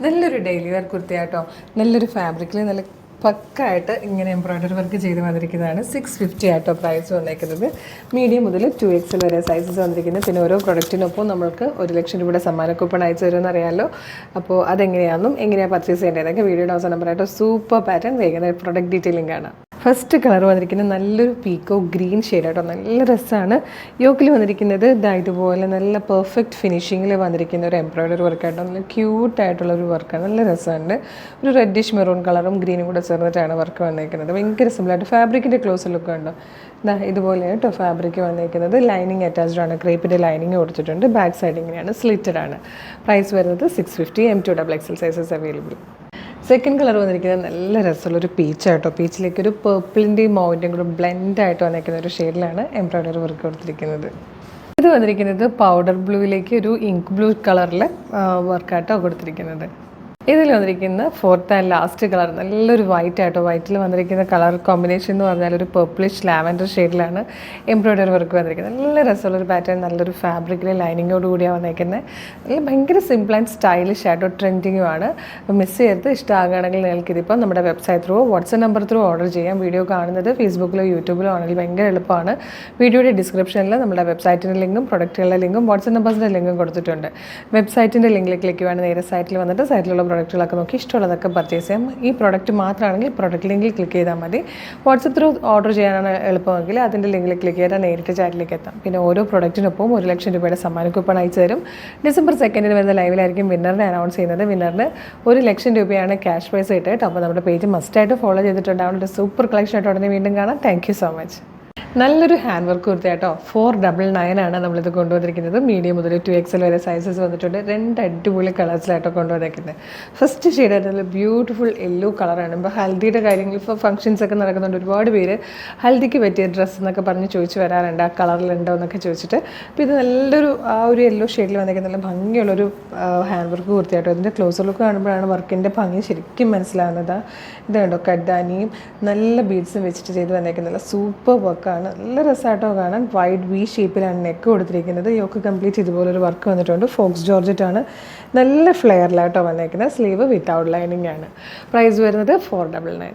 നല്ലൊരു daily wear കുർത്തിയാട്ടോ. നല്ലൊരു ഫാബ്രിക്കിൽ നല്ല പക്കായിട്ട് ഇങ്ങനെ എംബ്രോയ്ഡറി വർക്ക് ചെയ്ത് വന്നിരിക്കുന്നതാണ്. 650 ആട്ടോ പ്രൈസ് വന്നേക്കുന്നത്. മീഡിയം മുതൽ 2XL വരെ സൈസസ് വന്നിരിക്കുന്നത്. പിന്നെ ഓരോ പ്രൊഡക്റ്റിനൊപ്പം നമ്മൾക്ക് 1,00,000 രൂപയുടെ സമ്മാന കൂപ്പൺ അയച്ചു തരുമെന്ന് അറിയാമല്ലോ. അപ്പോൾ അതെങ്ങനെയാണെന്നും എങ്ങനെയാണ് പർച്ചേസ് ചെയ്യേണ്ടതൊക്കെ വീഡിയോയുടെ അവസാനം പറയാട്ടോ. സൂപ്പർ പാറ്റേൺ വേഗം പ്രൊഡക്റ്റ് ഡീറ്റെയിലിംഗ് കാണാം. ഫസ്റ്റ് കളർ വന്നിരിക്കുന്നത് നല്ലൊരു പീക്കോ ഗ്രീൻ ഷെയ്ഡാട്ടോ. നല്ല രസമാണ്. യോക്കിൽ വന്നിരിക്കുന്നത് ഇതുപോലെ നല്ല പെർഫെക്റ്റ് ഫിനിഷിങ്ങിൽ വന്നിരിക്കുന്ന ഒരു എംബ്രോയ്ഡറി വർക്കായിട്ടോ. നല്ല ക്യൂട്ടായിട്ടുള്ള ഒരു വർക്കാണ്. നല്ല രസമുണ്ട്. ഒരു റെഡിഷ് മെറൂൺ കളറും ഗ്രീനും കൂടെ ചേർന്നിട്ടാണ് വർക്ക് വന്നിരിക്കുന്നത്. ഭയങ്കര സിമ്പിളായിട്ട് ഫാബ്രിക്കിൻ്റെ ക്ലോസ് ലുക്ക് ഉണ്ടോ. ഇതുപോലെ കേട്ടോ ഫാബ്രിക് വന്നിരിക്കുന്നത്. ലൈനിങ് അറ്റാച്ച്ഡ് ആണ്. ക്രേപ്പിൻ്റെ ലൈനിങ് കൊടുത്തിട്ടുണ്ട്. ബാക്ക് സൈഡ് ഇങ്ങനെയാണ്, സ്ലിറ്റഡ് ആണ്. പ്രൈസ് വരുന്നത് 650. M2XXL sizes available. Second colour വന്നിരിക്കുന്നത് നല്ല രസമുള്ളൊരു പീച്ചായിട്ടോ. പീച്ചിലേക്ക് ഒരു പേർപ്പിളിൻ്റെയും മൗവിൻ്റെയും കൂടെ ബ്ലെൻഡായിട്ട് വന്നിരിക്കുന്ന ഒരു ഷെയ്ഡിലാണ് എംബ്രോയ്ഡറി വർക്ക് കൊടുത്തിരിക്കുന്നത്. ഇത് വന്നിരിക്കുന്നത് പൗഡർ ബ്ലൂവിലേക്ക് ഒരു ഇങ്ക് ബ്ലൂ കളറിൽ വർക്കായിട്ടോ കൊടുത്തിരിക്കുന്നത്. ഇതിൽ വന്നിരിക്കുന്ന ഫോർത്ത് ആൻഡ് ലാസ്റ്റ് കളർ നല്ലൊരു വൈറ്റ് ആയിട്ടോ. വൈറ്റിൽ വന്നിരിക്കുന്ന കളർ കോമ്പിനേഷൻ എന്ന് പറഞ്ഞാൽ ഒരു പർപ്പിളിഷ് ലാവൻഡർ ഷെയ്ഡിലാണ് എംബ്രോയ്ഡറി വർക്ക് വന്നിരിക്കുന്നത്. നല്ല രസമുള്ളൊരു പാറ്റേൺ, നല്ലൊരു ഫാബ്രിക്കിൽ ലൈനിങ്ങോട് കൂടിയാണ് വന്നിരിക്കുന്നത്. നല്ല ഭയങ്കര സിമ്പിൾ ആൻഡ് സ്റ്റൈലിഷ് ആയിട്ടോ, ട്രെൻഡിങ്ങുമാണ്. അപ്പോൾ മിസ് ചെയ്ത് ഇഷ്ടമാകുകയാണെങ്കിൽ നിങ്ങൾക്ക് ഇതിപ്പോൾ നമ്മുടെ website through, WhatsApp number through order ചെയ്യാം. വീഡിയോ കാണുന്നത് ഫേസ്ബുക്കിലോ യൂട്യൂബിലോ ആണെങ്കിൽ ഭയങ്കര എളുപ്പമാണ്. വീഡിയോയുടെ ഡിസ്ക്രിപ്ഷനിൽ നമ്മുടെ വെബ്സൈറ്റിൻ്റെ ലിങ്കും പ്രൊഡക്റ്റുകളുടെ ലിങ്കും വാട്സ്ആപ്പ് നമ്പേഴ്സിൻ്റെ ലിങ്കും കൊടുത്തിട്ടുണ്ട്. വെബ്സൈറ്റിൻ്റെ ലിങ്കിലേക്ക് ക്ലിക്ക് വേണം. നേരെ സൈറ്റിൽ വന്നിട്ട് സൈറ്റിലുള്ള പ്രൊഡക്റ്റുകളൊക്കെ നോക്കി ഇഷ്ടമുള്ളതൊക്കെ പർച്ചേസ് ചെയ്യാം. ഈ പ്രൊഡക്റ്റ് മാത്രമാണെങ്കിൽ പ്രൊഡക്റ്റ് ലിങ്കിൽ ക്ലിക്ക് ചെയ്താൽ മതി. വാട്സപ്പ് ത്രൂ ഓർഡർ ചെയ്യാനാണ് എളുപ്പമെങ്കിൽ അതിൻ്റെ ലിങ്കിൽ ക്ലിക്ക് ചെയ്താൽ നേരിട്ട് ചാറ്റിലേക്ക് എത്താം. പിന്നെ ഓരോ പ്രൊഡക്റ്റിനൊപ്പം 1,00,000 രൂപയുടെ സമ്മാന കൂപ്പൺ അയച്ചു തരും. ഡിസംബർ 2 വരുന്ന ലൈവിലായിരിക്കും വിന്നറിനെ അനൗൺസ് ചെയ്യുന്നത്. വിന്നറിന് 1,00,000 രൂപയാണ് ക്യാഷ് പ്രൈസ് കിട്ടുക. അപ്പോൾ നമ്മുടെ പേജ് മസ്റ്റായിട്ട് ഫോളോ ചെയ്തിട്ടുണ്ടാവും. ഒരു സൂപ്പർ കളക്ഷൻ ആയിട്ട് ഉടനെ വീണ്ടും കാണാം. Thank you so much. നല്ലൊരു ഹാൻഡ് വർക്ക് കുർത്തിയാട്ടോ. 499 ആണ് നമ്മളിത് കൊണ്ടുവന്നിരിക്കുന്നത്. മീഡിയം മുതൽ 2XL വരെ സൈസസ് വന്നിട്ടുണ്ട്. 2 അടിപൊളി കളേഴ്സിലായിട്ടോ കൊണ്ടുവന്നിരിക്കുന്നത്. ഫസ്റ്റ് ഷെയ്ഡായിട്ട് നല്ല ബ്യൂട്ടിഫുൾ യെല്ലോ കളറാണ്. ഇപ്പോൾ ഹൽദിയുടെ കാര്യങ്ങൾ, ഇപ്പോൾ ഫംഗ്ഷൻസൊക്കെ നടക്കുന്നുണ്ട്. ഒരുപാട് പേര് ഹൽദിക്ക് പറ്റിയ ഡ്രസ്സ് എന്നൊക്കെ പറഞ്ഞ് ചോദിച്ച് വരാറുണ്ട്. ആ കളറിലുണ്ടോ എന്നൊക്കെ ചോദിച്ചിട്ട്. അപ്പോൾ ഇത് നല്ലൊരു ഒരു യെല്ലോ ഷെയ്ഡിൽ വന്നിരിക്കുന്ന നല്ല ഭംഗിയുള്ളൊരു ഹാൻഡ് വർക്ക് കുർത്തിയാട്ടോ. ഇതിൻ്റെ ക്ലോസർ ലുക്ക് കാണുമ്പോഴാണ് വർക്കിൻ്റെ ഭംഗി ശരിക്കും മനസ്സിലാകുന്നത്. ഇത് കണ്ടോ, കഡ്ഡാനിയും നല്ല ബീഡ്സും വെച്ചിട്ട് ചെയ്ത് വന്നിരിക്കുന്ന നല്ല സൂപ്പർ വർക്കാണ്. നല്ല രസമായിട്ടോ കാണാൻ. വൈഡ് വി ഷേപ്പിലാണ് നെക്ക് കൊടുത്തിരിക്കുന്നത്. യോക്ക് കംപ്ലീറ്റ് ഇതുപോലൊരു വർക്ക് വന്നിട്ടുണ്ട്. ഫോക്സ് ജോർജറ്റാണ്. നല്ല ഫ്ലെയറിലായിട്ടോ വന്നിരിക്കുന്നത്. സ്ലീവ് വിത്തൗട്ട് ലൈനിങ് ആണ്. പ്രൈസ് വരുന്നത് 499.